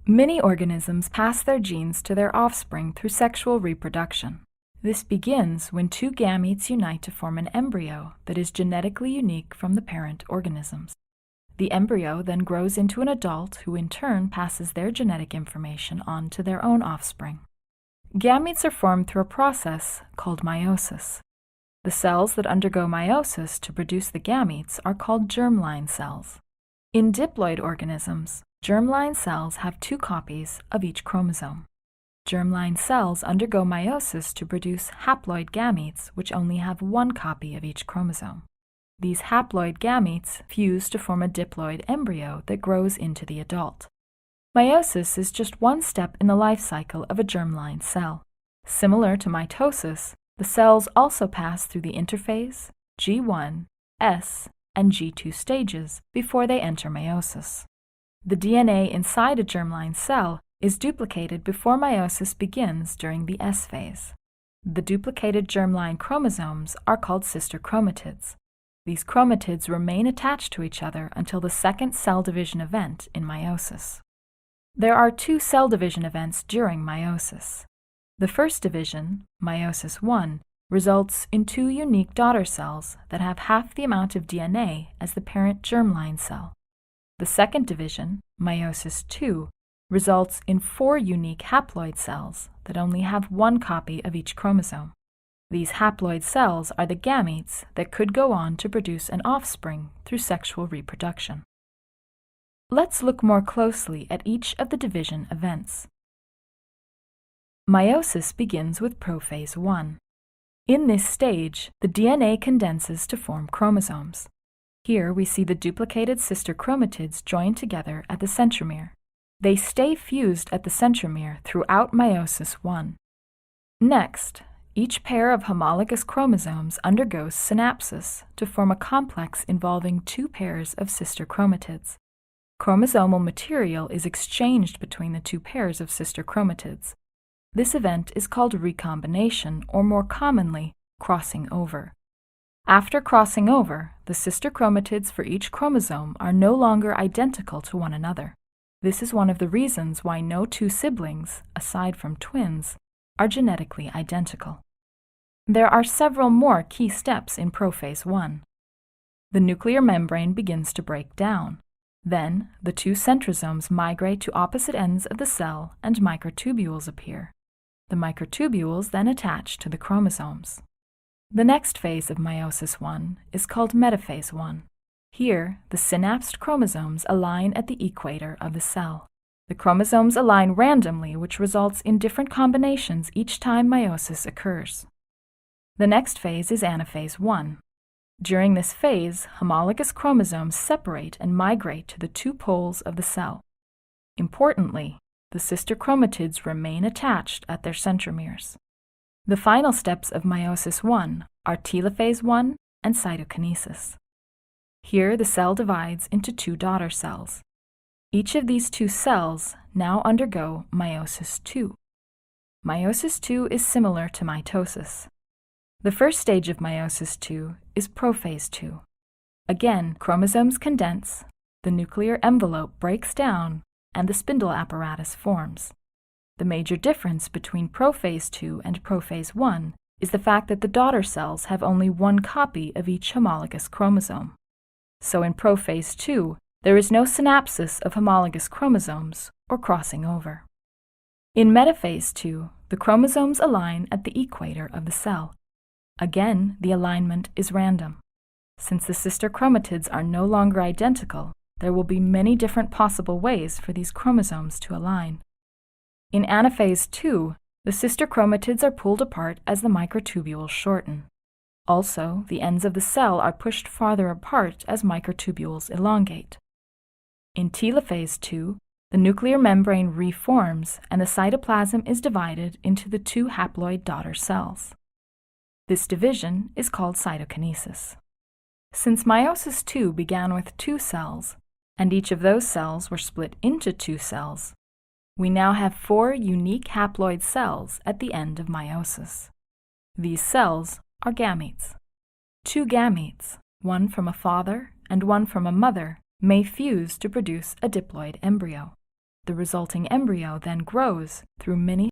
Many organisms pass their genes to their offspring through sexual reproduction. This begins when two gametes unite to form an embryo that is genetically unique from the parent organisms. The embryo then grows into an adult who in turn passes their genetic information on to their own offspring. Gametes are formed through a process called meiosis. The cells that undergo meiosis to produce the gametes are called germline cells. In diploid organisms, germline cells have two copies of each chromosome. Germline cells undergo meiosis to produce haploid gametes, which only have one copy of each chromosome. These haploid gametes fuse to form a diploid embryo that grows into the adult. Meiosis is just one step in the life cycle of a germline cell. Similar to mitosis, the cells also pass through the interphase, G1, S, and G2 stages before they enter meiosis. The DNA inside a germline cell is duplicated before meiosis begins during the S phase. The duplicated germline chromosomes are called sister chromatids. These chromatids remain attached to each other until the second cell division event in meiosis. There are two cell division events during meiosis. The first division, meiosis 1, results in two unique daughter cells that have half the amount of DNA as the parent germline cell. The second division, meiosis 2, results in four unique haploid cells that only have one copy of each chromosome. These haploid cells are the gametes that could go on to produce an offspring through sexual reproduction. Let's look more closely at each of the division events. Meiosis begins with prophase 1. In this stage, the DNA condenses to form chromosomes. Here we see the duplicated sister chromatids joined together at the centromere. They stay fused at the centromere throughout meiosis 1. Next, each pair of homologous chromosomes undergoes synapsis to form a complex involving two pairs of sister chromatids. Chromosomal material is exchanged between the two pairs of sister chromatids. This event is called recombination, or more commonly, crossing over. After crossing over, the sister chromatids for each chromosome are no longer identical to one another. This is one of the reasons why no two siblings, aside from twins, are genetically identical. There are several more key steps in prophase 1. The nuclear membrane begins to break down. Then, the two centrosomes migrate to opposite ends of the cell and microtubules appear. The microtubules then attach to the chromosomes. The next phase of meiosis 1 is called metaphase 1. Here, the synapsed chromosomes align at the equator of the cell. The chromosomes align randomly, which results in different combinations each time meiosis occurs. The next phase is anaphase 1. During this phase, homologous chromosomes separate and migrate to the two poles of the cell. Importantly, the sister chromatids remain attached at their centromeres. The final steps of meiosis 1 are telophase 1 and cytokinesis. Here, the cell divides into two daughter cells. Each of these two cells now undergo meiosis 2. Meiosis 2 is similar to mitosis. The first stage of meiosis 2 is prophase 2. Again, chromosomes condense, the nuclear envelope breaks down, and the spindle apparatus forms. The major difference between prophase 2 and prophase 1 is the fact that the daughter cells have only one copy of each homologous chromosome. So in prophase 2, there is no synapsis of homologous chromosomes or crossing over. In metaphase 2, the chromosomes align at the equator of the cell. Again, the alignment is random. Since the sister chromatids are no longer identical, there will be many different possible ways for these chromosomes to align. In anaphase 2, the sister chromatids are pulled apart as the microtubules shorten. Also, the ends of the cell are pushed farther apart as microtubules elongate. In telophase 2, the nuclear membrane reforms and the cytoplasm is divided into the two haploid daughter cells. This division is called cytokinesis. Since meiosis 2 began with two cells, and each of those cells were split into two cells, we now have four unique haploid cells at the end of meiosis. These cells are gametes. Two gametes, one from a father and one from a mother, may fuse to produce a diploid embryo. The resulting embryo then grows through many